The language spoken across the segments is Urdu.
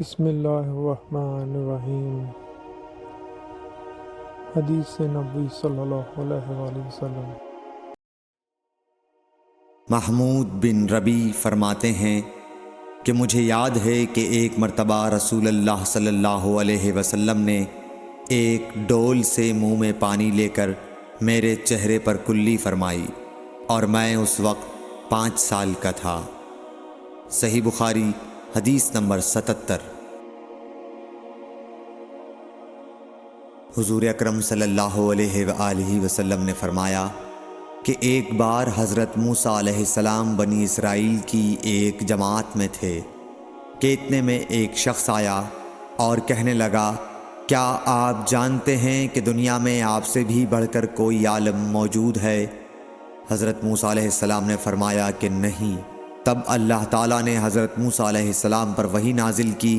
بسم اللہ الرحمن الرحیم۔ حدیث نبوی صلی اللہ علیہ وآلہ وسلم۔ محمود بن ربیع فرماتے ہیں کہ مجھے یاد ہے کہ ایک مرتبہ رسول اللہ صلی اللہ علیہ وسلم نے ایک ڈول سے منہ میں پانی لے کر میرے چہرے پر کلی فرمائی، اور میں اس وقت 5 سال کا تھا۔ صحیح بخاری حدیث نمبر 77۔ حضور اکرم صلی اللہ علیہ وآلہ وسلم نے فرمایا کہ ایک بار حضرت موسیٰ علیہ السلام بنی اسرائیل کی ایک جماعت میں تھے کہ اتنے میں ایک شخص آیا اور کہنے لگا، کیا آپ جانتے ہیں کہ دنیا میں آپ سے بھی بڑھ کر کوئی عالم موجود ہے؟ حضرت موسیٰ علیہ السلام نے فرمایا کہ نہیں۔ تب اللہ تعالیٰ نے حضرت موسیٰ علیہ السلام پر وحی نازل کی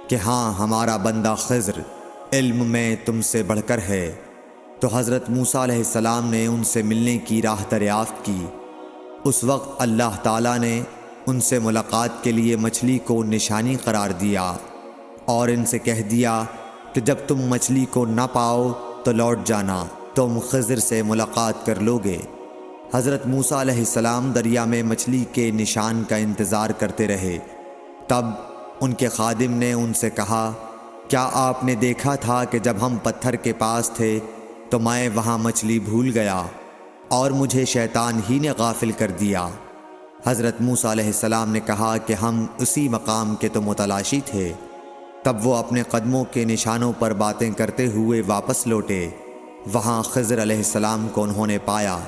کہ ہاں، ہمارا بندہ خضر علم میں تم سے بڑھ کر ہے۔ تو حضرت موسیٰ علیہ السلام نے ان سے ملنے کی راہ دریافت کی۔ اس وقت اللہ تعالیٰ نے ان سے ملاقات کے لیے مچھلی کو نشانی قرار دیا اور ان سے کہہ دیا کہ جب تم مچھلی کو نہ پاؤ تو لوٹ جانا، تم خضر سے ملاقات کر لوگے۔ حضرت موسیٰ علیہ السلام دریا میں مچھلی کے نشان کا انتظار کرتے رہے۔ تب ان کے خادم نے ان سے کہا، کیا آپ نے دیکھا تھا کہ جب ہم پتھر کے پاس تھے تو میں وہاں مچھلی بھول گیا اور مجھے شیطان ہی نے غافل کر دیا؟ حضرت موسیٰ علیہ السلام نے کہا کہ ہم اسی مقام کے تو متلاشی تھے۔ تب وہ اپنے قدموں کے نشانوں پر باتیں کرتے ہوئے واپس لوٹے۔ وہاں خضر علیہ السلام کو انہوں نے پایا۔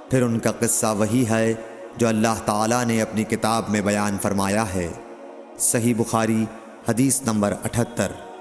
پھر ان کا قصہ وہی ہے جو اللہ تعالیٰ نے اپنی کتاب میں بیان فرمایا ہے۔ صحیح بخاری حدیث نمبر 78۔